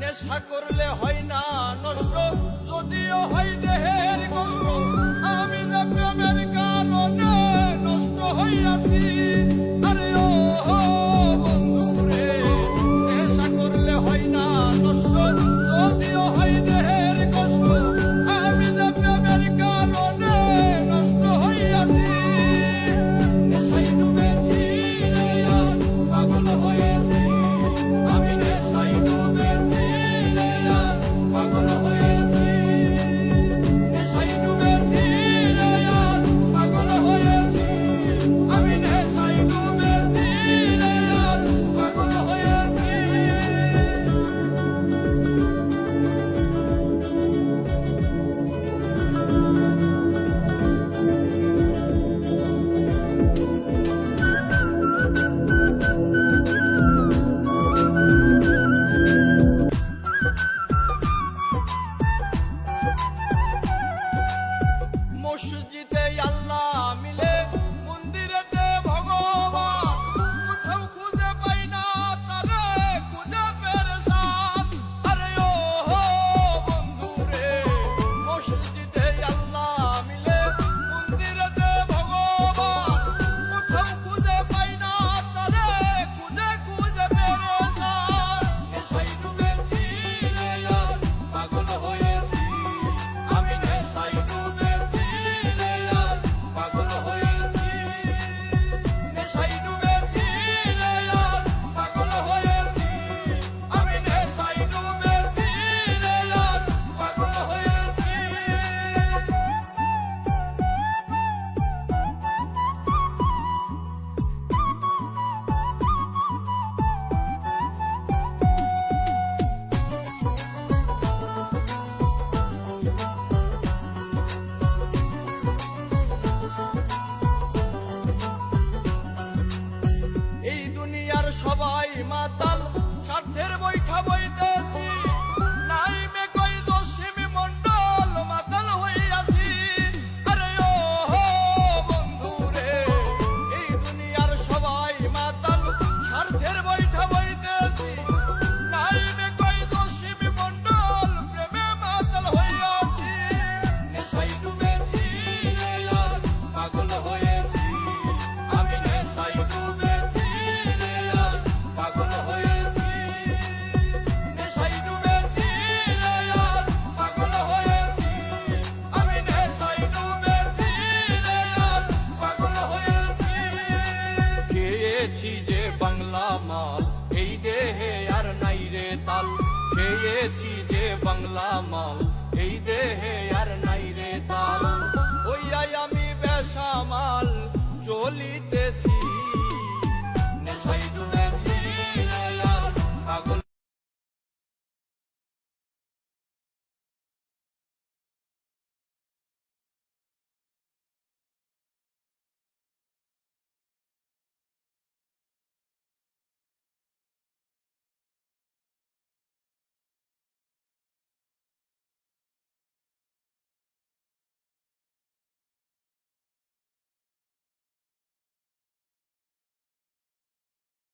নেশা করলে হয় না নষ্ট, যদিও হয় দেহের কষ্ট। আমি যে প্রেমের কারণে নষ্ট হইয়াছি। আরে ও বন্ধু রে, নেশা করলে হয় না নষ্ট, যদিও হয় দেহের কষ্ট। আমি যে প্রেমের কারণে নষ্ট হইয়াছি। নেশায় ডুবেছি রে আর পাগল হয়েছি। আমি নেশায় ডুবেছি রে আর পাগল হয়েছি। নেশায় ডুবেছি রে আর পাগল হয়েছি। আমি নেশায় ডুবেছি রে আর পাগল হয়েছি। মসজিদে আল্লাহ মিলে, মন্দিরেতে ভগবান, কোথাও খুঁজে পাই না তারে, খুঁজে পেরেশান। আরে ও বন্ধু রে, মসজিদে আল্লাহ মিলে, মন্দিরেতে ভগবান, কোথাও খুঁজে পাই না তারে, খুঁজে খুঁজে পেরেশান। নেশায় ডুবেছি রে আর পাগল হয়েছি। আমি নেশায় ডুবেছি রে আর পাগল হয়েছি। নেশায় ডুবেছি রে আর পাগল হয়েছি। আমি নেশায় ডুবেছি রে আর পাগল হয়েছি। এই দুনিয়ার সবাই মাতাল, স্বার্থের বৈঠা বইতেছি। নাই মে কই দোষিমি মন্ডল, মাতাল হইয়াছি। আরে ও বন্ধু রে, এই দুনিয়ার সবাই মাতাল, স্বার্থের বৈঠা বইতেছি। নাই মে কই দোষিমি মন্ডল, প্রেমে মাতাল হইয়াছি। নেশায় ডুবেছি রে আর পাগল হয়েছি। আমি নেশায় ডুবেছি রে আর পাগল হয়েছি। নেশায় ডুবেছি রে আর পাগল হয়েছি। আমি নেশায় ডুবেছি রে আর পাগল হয়েছি। খেয়েছি যে বাংলা মাল, এই দেহে আর নাই রে তাল। খেয়েছি যে বাংলা মাল, এই দেহে আর নাই রে তাল। ওই আমি বেশামাল চলিতেছি।